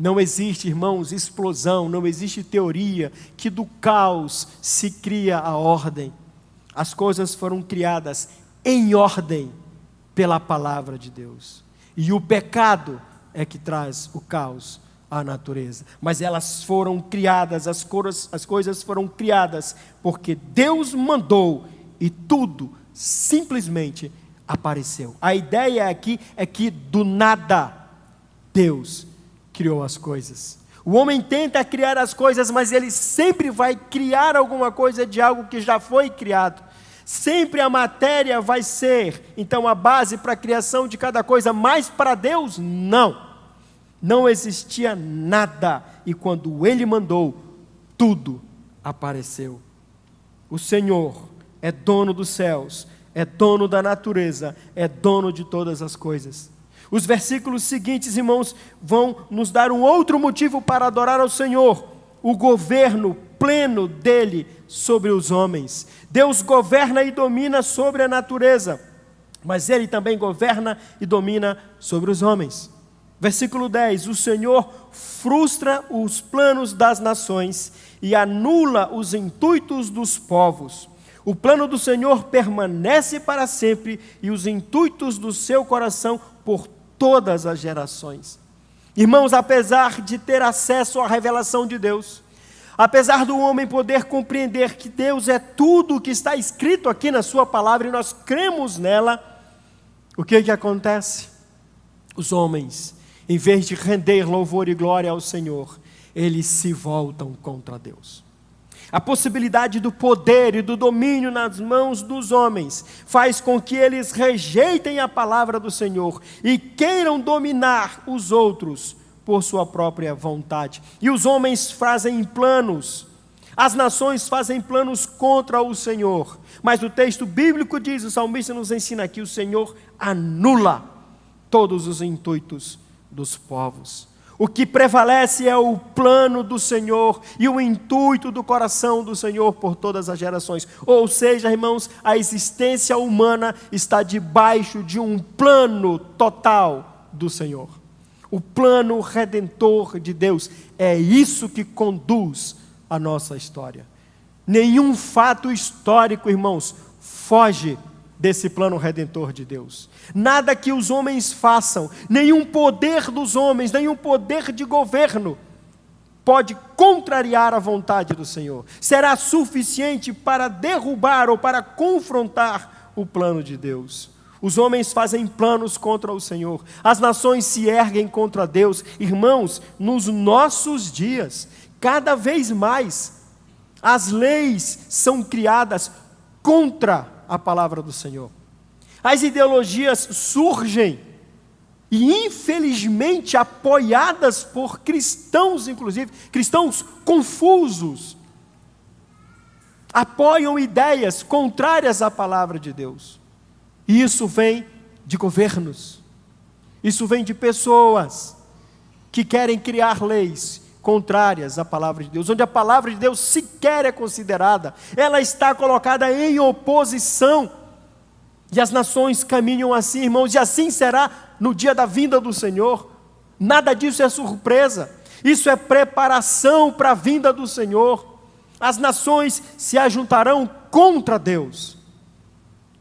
Não existe, irmãos, explosão, não existe teoria que do caos se cria a ordem. As coisas foram criadas em ordem pela palavra de Deus. E o pecado é que traz o caos à natureza. Mas elas foram criadas, as coisas foram criadas porque Deus mandou e tudo simplesmente apareceu. A ideia aqui é que do nada Deus criou as coisas. O homem tenta criar as coisas, mas ele sempre vai criar alguma coisa de algo que já foi criado. Sempre a matéria vai ser, então, a base para a criação de cada coisa, mas para Deus, não. Não existia nada, e quando Ele mandou, tudo apareceu. O Senhor é dono dos céus, é dono da natureza, é dono de todas as coisas. Os versículos seguintes, irmãos, vão nos dar um outro motivo para adorar ao Senhor: o governo pleno dele sobre os homens. Deus governa e domina sobre a natureza, mas Ele também governa e domina sobre os homens. Versículo 10: o Senhor frustra os planos das nações e anula os intuitos dos povos. O plano do Senhor permanece para sempre e os intuitos do seu coração por todas as gerações. Irmãos, apesar de ter acesso à revelação de Deus, apesar do homem poder compreender que Deus é tudo o que está escrito aqui na sua palavra e nós cremos nela, o que acontece? Os homens, em vez de render louvor e glória ao Senhor, eles se voltam contra Deus. A possibilidade do poder e do domínio nas mãos dos homens faz com que eles rejeitem a palavra do Senhor e queiram dominar os outros por sua própria vontade. E os homens fazem planos, as nações fazem planos contra o Senhor. Mas o texto bíblico diz, o salmista nos ensina que o Senhor anula todos os intuitos dos povos. O que prevalece é o plano do Senhor e o intuito do coração do Senhor por todas as gerações. Ou seja, irmãos, a existência humana está debaixo de um plano total do Senhor. O plano redentor de Deus é isso que conduz a nossa história. Nenhum fato histórico, irmãos, foge desse plano redentor de Deus. Nada que os homens façam, nenhum poder dos homens, nenhum poder de governo pode contrariar a vontade do Senhor. Será suficiente para derrubar ou para confrontar o plano de Deus. Os homens fazem planos contra o Senhor, as nações se erguem contra Deus. Irmãos, nos nossos dias, cada vez mais, as leis são criadas contra a palavra do Senhor. As ideologias surgem e infelizmente apoiadas por cristãos, inclusive, cristãos confusos, apoiam ideias contrárias à palavra de Deus. E isso vem de governos, isso vem de pessoas que querem criar leis contrárias à palavra de Deus, onde a palavra de Deus sequer é considerada, ela está colocada em oposição, e as nações caminham assim, irmãos, e assim será no dia da vinda do Senhor. Nada disso é surpresa. Isso é preparação para a vinda do Senhor. As nações se ajuntarão contra Deus.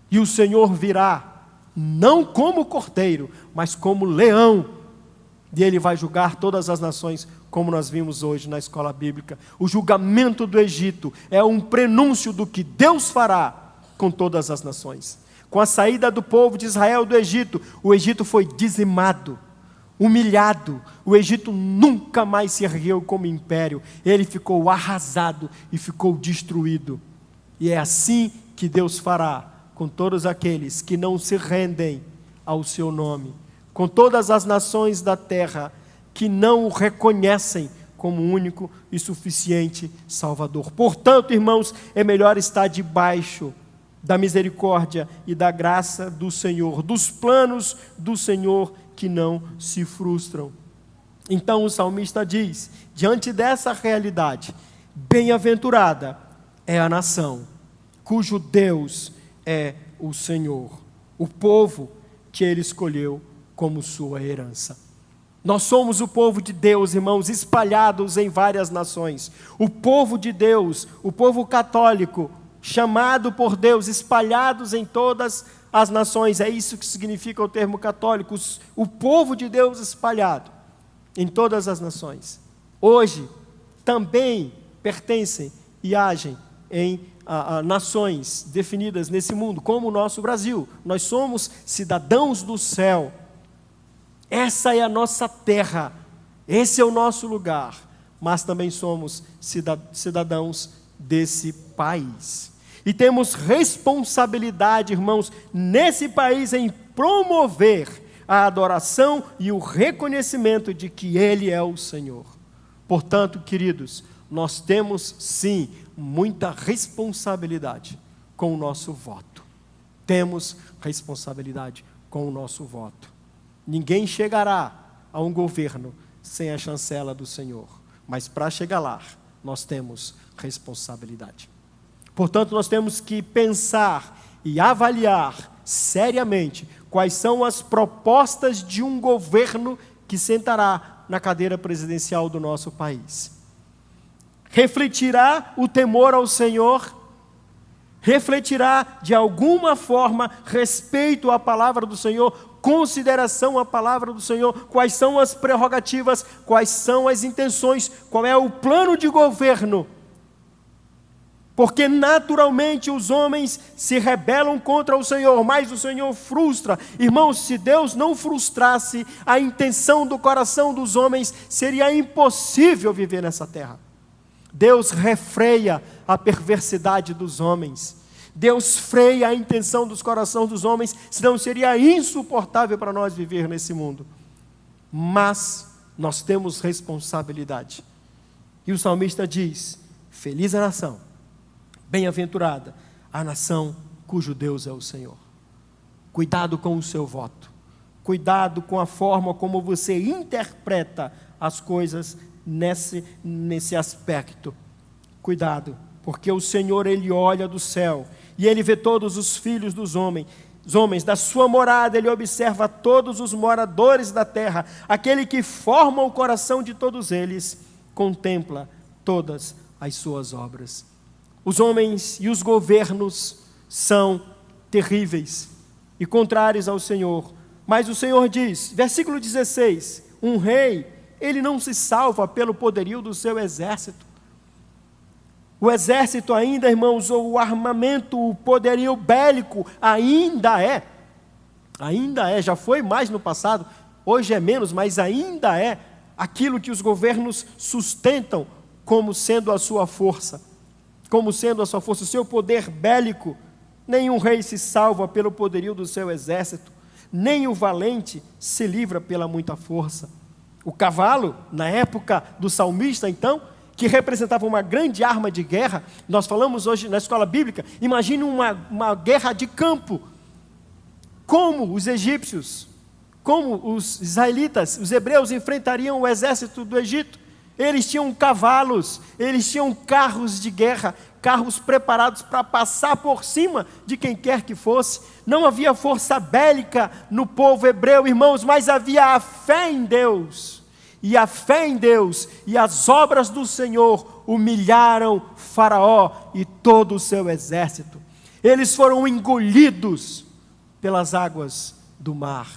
E o Senhor virá, não como cordeiro, mas como leão. E Ele vai julgar todas as nações, como nós vimos hoje na escola bíblica. O julgamento do Egito é um prenúncio do que Deus fará com todas as nações. Com a saída do povo de Israel do Egito, o Egito foi dizimado, humilhado. O Egito nunca mais se ergueu como império. Ele ficou arrasado e ficou destruído. E é assim que Deus fará com todos aqueles que não se rendem ao seu nome, com todas as nações da terra que não o reconhecem como único e suficiente Salvador. Portanto, irmãos, é melhor estar debaixo da misericórdia e da graça do Senhor, dos planos do Senhor que não se frustram. Então o salmista diz, diante dessa realidade, bem-aventurada é a nação, cujo Deus é o Senhor, o povo que Ele escolheu como sua herança. Nós somos o povo de Deus, irmãos, espalhados em várias nações. O povo de Deus, o povo católico, chamado por Deus, espalhados em todas as nações. É isso que significa o termo católico, o povo de Deus espalhado em todas as nações. Hoje, também pertencem e agem em nações definidas nesse mundo, como o nosso Brasil. Nós somos cidadãos do céu. Essa é a nossa terra, esse é o nosso lugar, mas também somos cidadãos desse país. E temos responsabilidade, irmãos, nesse país em promover a adoração e o reconhecimento de que Ele é o Senhor. Portanto, queridos, nós temos sim muita responsabilidade com o nosso voto. Temos responsabilidade com o nosso voto. Ninguém chegará a um governo sem a chancela do Senhor, mas para chegar lá, nós temos responsabilidade. Portanto, nós temos que pensar e avaliar seriamente quais são as propostas de um governo que sentará na cadeira presidencial do nosso país. Refletirá o temor ao Senhor? Refletirá de alguma forma respeito à palavra do Senhor, consideração à palavra do Senhor? Quais são as prerrogativas, quais são as intenções, qual é o plano de governo? Porque naturalmente os homens se rebelam contra o Senhor, mas o Senhor frustra. Irmãos, se Deus não frustrasse a intenção do coração dos homens, seria impossível viver nessa terra. Deus refreia a perversidade dos homens. Deus freia a intenção dos corações dos homens, senão seria insuportável para nós viver nesse mundo. Mas nós temos responsabilidade. E o salmista diz, feliz a nação, bem-aventurada a nação cujo Deus é o Senhor. Cuidado com o seu voto. Cuidado com a forma como você interpreta as coisas nesse aspecto. Cuidado, porque o Senhor, Ele olha do céu e Ele vê todos os filhos dos homens. Da sua morada, Ele observa todos os moradores da terra. Aquele que forma o coração de todos eles, contempla todas as suas obras. Os homens e os governos são terríveis e contrários ao Senhor. Mas o Senhor diz, versículo 16, um rei, ele não se salva pelo poderio do seu exército. O exército ainda, irmãos, ou o armamento, o poderio bélico, ainda é, já foi mais no passado, hoje é menos, mas ainda é aquilo que os governos sustentam como sendo a sua força, o seu poder bélico. Nenhum rei se salva pelo poderio do seu exército, nem o valente se livra pela muita força. O cavalo, na época do salmista, então, que representava uma grande arma de guerra, nós falamos hoje na escola bíblica, imagine uma guerra de campo, como os egípcios, como os israelitas, os hebreus enfrentariam o exército do Egito. Eles tinham cavalos, eles tinham carros de guerra, carros preparados para passar por cima de quem quer que fosse. Não havia força bélica no povo hebreu, irmãos, mas havia a fé em Deus. e a fé em Deus e as obras do Senhor humilharam Faraó e todo o seu exército. Eles foram engolidos pelas águas do mar,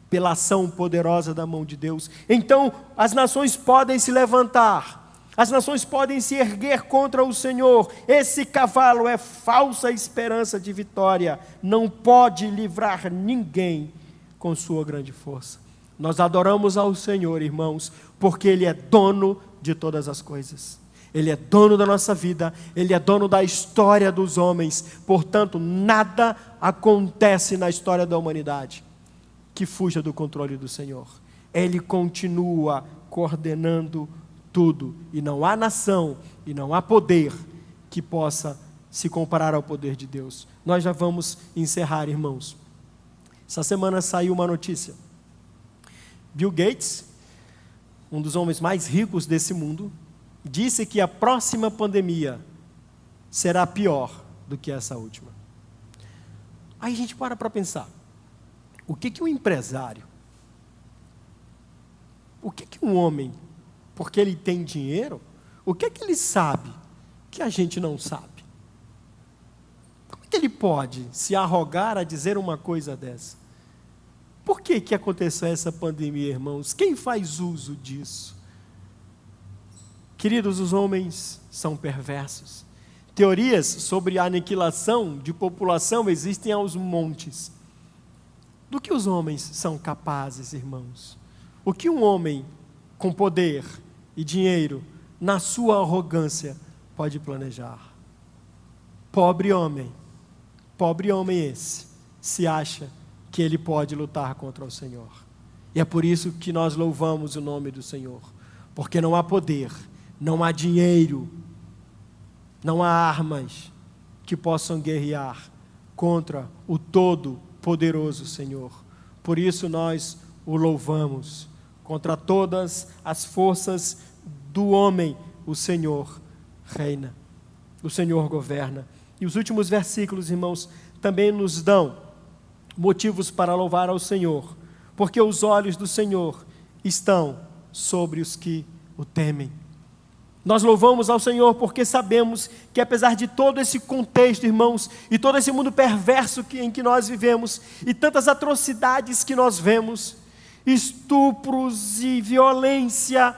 pela ação poderosa da mão de Deus. Então as nações podem se levantar, as nações podem se erguer contra o Senhor. Esse cavalo é falsa esperança de vitória, não pode livrar ninguém com sua grande força. Nós adoramos ao Senhor, irmãos, porque Ele é dono de todas as coisas. Ele é dono da nossa vida, Ele é dono da história dos homens. Portanto, nada acontece na história da humanidade que fuja do controle do Senhor. Ele continua coordenando tudo, e não há nação, e não há poder que possa se comparar ao poder de Deus. Nós já vamos encerrar, irmãos. Essa semana saiu uma notícia. Bill Gates, um dos homens mais ricos desse mundo, disse que a próxima pandemia será pior do que essa última. Aí a gente para pensar, o que um empresário, o que um homem, porque ele tem dinheiro, o que ele sabe que a gente não sabe? Como é que ele pode se arrogar a dizer uma coisa dessa? Por que aconteceu essa pandemia, irmãos? Quem faz uso disso? Queridos, os homens são perversos. Teorias sobre a aniquilação de população existem aos montes. Do que os homens são capazes, irmãos? O que um homem com poder e dinheiro, na sua arrogância, pode planejar? Pobre homem esse, se acha que ele pode lutar contra o Senhor. E é por isso que nós louvamos o nome do Senhor, porque não há poder, não há dinheiro, não há armas que possam guerrear contra o Todo-Poderoso Senhor. Por isso nós o louvamos. Contra todas as forças do homem, o Senhor reina, o Senhor governa. E os últimos versículos, irmãos, também nos dão motivos para louvar ao Senhor, porque os olhos do Senhor estão sobre os que o temem. Nós louvamos ao Senhor porque sabemos que, apesar de todo esse contexto, irmãos, e todo esse mundo perverso em que nós vivemos, e tantas atrocidades que nós vemos, estupros e violência,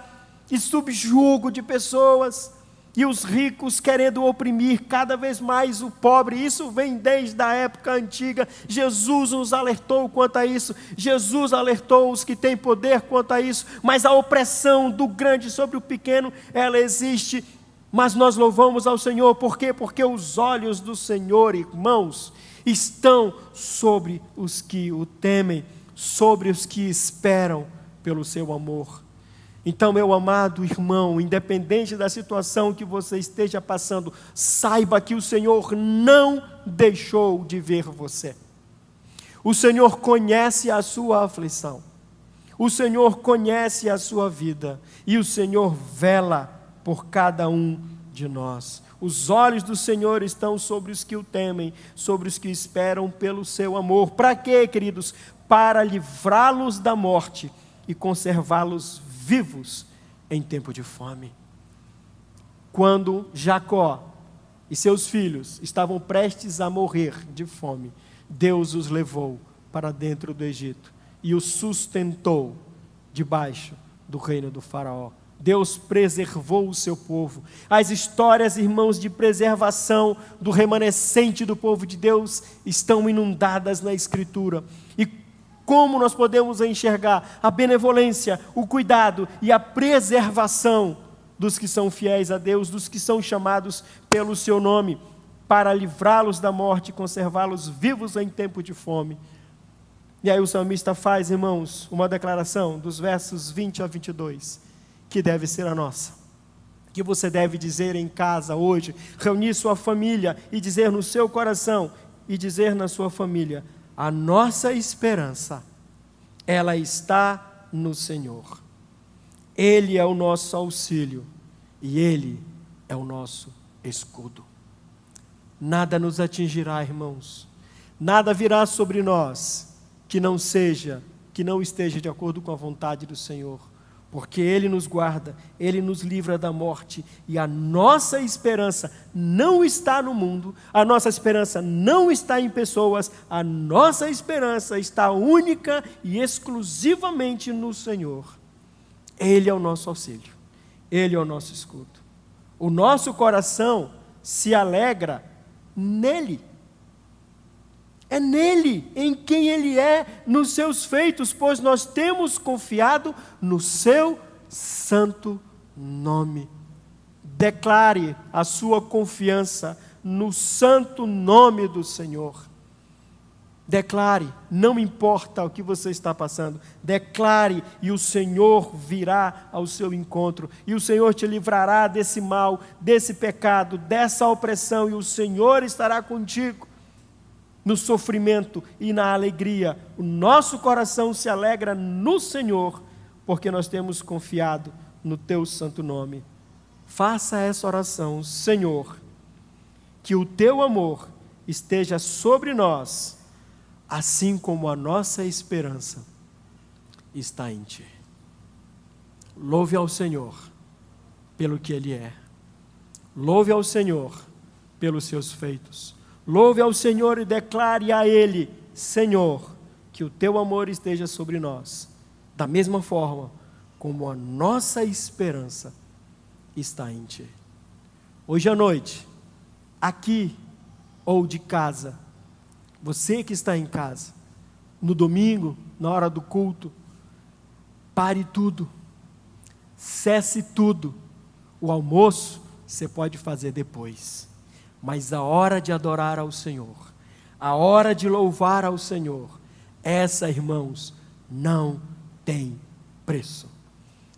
e subjugo de pessoas, e os ricos querendo oprimir cada vez mais o pobre. Isso vem desde a época antiga. Jesus nos alertou quanto a isso. Jesus alertou os que têm poder quanto a isso. Mas a opressão do grande sobre o pequeno, ela existe. Mas nós louvamos ao Senhor. Por quê? Porque os olhos do Senhor, irmãos, estão sobre os que o temem, sobre os que esperam pelo seu amor. Então, meu amado irmão, independente da situação que você esteja passando, saiba que o Senhor não deixou de ver você. O Senhor conhece a sua aflição. O Senhor conhece a sua vida. E o Senhor vela por cada um de nós. Os olhos do Senhor estão sobre os que o temem, sobre os que esperam pelo seu amor. Para quê, queridos? Para livrá-los da morte e conservá-los vivos em tempo de fome. Quando Jacó e seus filhos estavam prestes a morrer de fome, Deus os levou para dentro do Egito e os sustentou debaixo do reino do faraó. Deus preservou o seu povo. As histórias, irmãos, de preservação do remanescente do povo de Deus estão inundadas na Escritura. E como nós podemos enxergar a benevolência, o cuidado e a preservação dos que são fiéis a Deus, dos que são chamados pelo seu nome, para livrá-los da morte e conservá-los vivos em tempo de fome. E aí o salmista faz, irmãos, uma declaração dos versos 20 a 22, que deve ser a nossa, que você deve dizer em casa hoje, reunir sua família e dizer no seu coração, e dizer na sua família: a nossa esperança, ela está no Senhor. Ele é o nosso auxílio e Ele é o nosso escudo. Nada nos atingirá, irmãos. Nada virá sobre nós que não esteja de acordo com a vontade do Senhor. porque Ele nos guarda, Ele nos livra da morte, e a nossa esperança não está no mundo, a nossa esperança não está em pessoas, a nossa esperança está única e exclusivamente no Senhor. Ele é o nosso auxílio, Ele é o nosso escudo. O nosso coração se alegra nele. É nele, em quem Ele é, nos seus feitos, pois nós temos confiado no seu santo nome. Declare a sua confiança no santo nome do Senhor. Declare, não importa o que você está passando, declare e o Senhor virá ao seu encontro, e o Senhor te livrará desse mal, desse pecado, dessa opressão, e o Senhor estará contigo. No sofrimento e na alegria, o nosso coração se alegra no Senhor, porque nós temos confiado no Teu santo nome. Faça essa oração: Senhor, que o Teu amor esteja sobre nós, assim como a nossa esperança está em Ti. Louve ao Senhor pelo que Ele é. Louve ao Senhor pelos seus feitos. Louve ao Senhor e declare a Ele: Senhor, que o Teu amor esteja sobre nós, da mesma forma como a nossa esperança está em Ti. Hoje à noite, aqui ou de casa, você que está em casa, no domingo, na hora do culto, pare tudo, cesse tudo. O almoço você pode fazer depois. Mas a hora de adorar ao Senhor, a hora de louvar ao Senhor, essa, irmãos, não tem preço.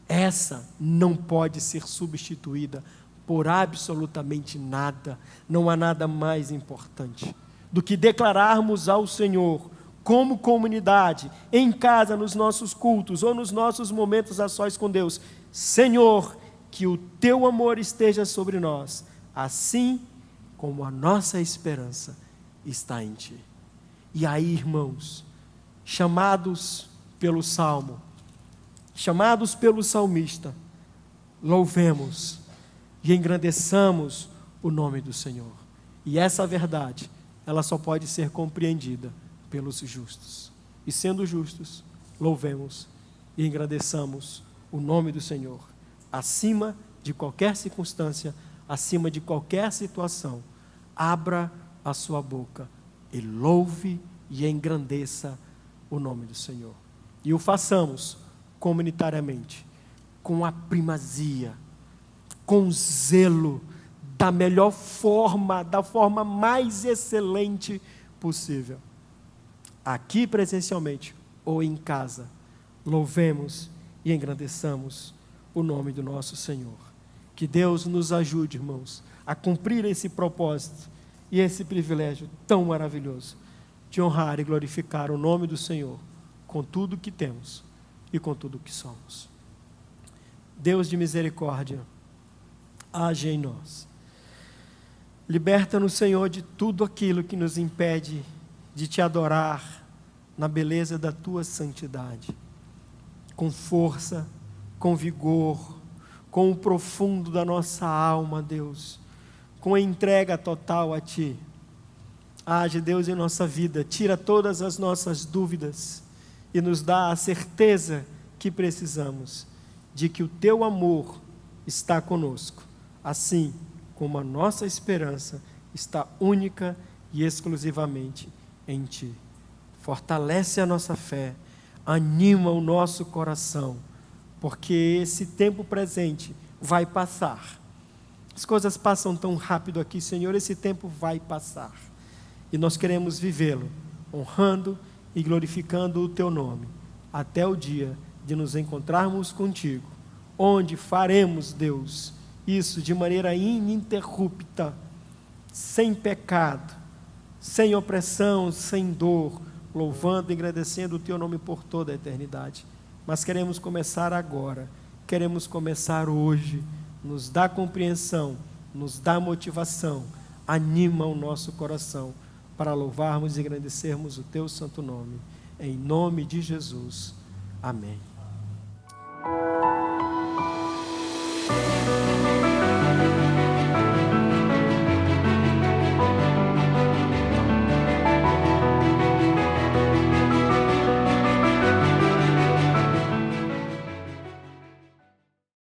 Essa não pode ser substituída por absolutamente nada. Não há nada mais importante do que declararmos ao Senhor, como comunidade, em casa, nos nossos cultos ou nos nossos momentos a sós com Deus: Senhor, que o Teu amor esteja sobre nós, assim como a nossa esperança está em Ti. E aí, irmãos, chamados pelo Salmo, chamados pelo salmista, louvemos e engrandeçamos o nome do Senhor. E essa verdade, ela só pode ser compreendida pelos justos. E sendo justos, louvemos e engrandeçamos o nome do Senhor, acima de qualquer circunstância, acima de qualquer situação. Abra a sua boca e louve e engrandeça o nome do Senhor. E o façamos comunitariamente, com a primazia, com zelo, da melhor forma, da forma mais excelente possível. Aqui presencialmente ou em casa, louvemos e engrandeçamos o nome do nosso Senhor. Que Deus nos ajude, irmãos, a cumprir esse propósito e esse privilégio tão maravilhoso de honrar e glorificar o nome do Senhor com tudo o que temos e com tudo o que somos. Deus de misericórdia, age em nós. Liberta-nos, Senhor, de tudo aquilo que nos impede de Te adorar na beleza da Tua santidade, com força, com vigor, com o profundo da nossa alma, Deus, com a entrega total a Ti. Age, Deus, em nossa vida, tira todas as nossas dúvidas e nos dá a certeza que precisamos de que o Teu amor está conosco, assim como a nossa esperança está única e exclusivamente em Ti. Fortalece a nossa fé, anima o nosso coração, porque esse tempo presente vai passar. As coisas passam tão rápido aqui, Senhor, esse tempo vai passar. E nós queremos vivê-lo, honrando e glorificando o Teu nome, até o dia de nos encontrarmos contigo, onde faremos, Deus, isso de maneira ininterrupta, sem pecado, sem opressão, sem dor, louvando e agradecendo o Teu nome por toda a eternidade. Mas queremos começar agora, queremos começar hoje. Nos dá compreensão, nos dá motivação, anima o nosso coração para louvarmos e agradecermos o Teu santo nome. Em nome de Jesus. Amém.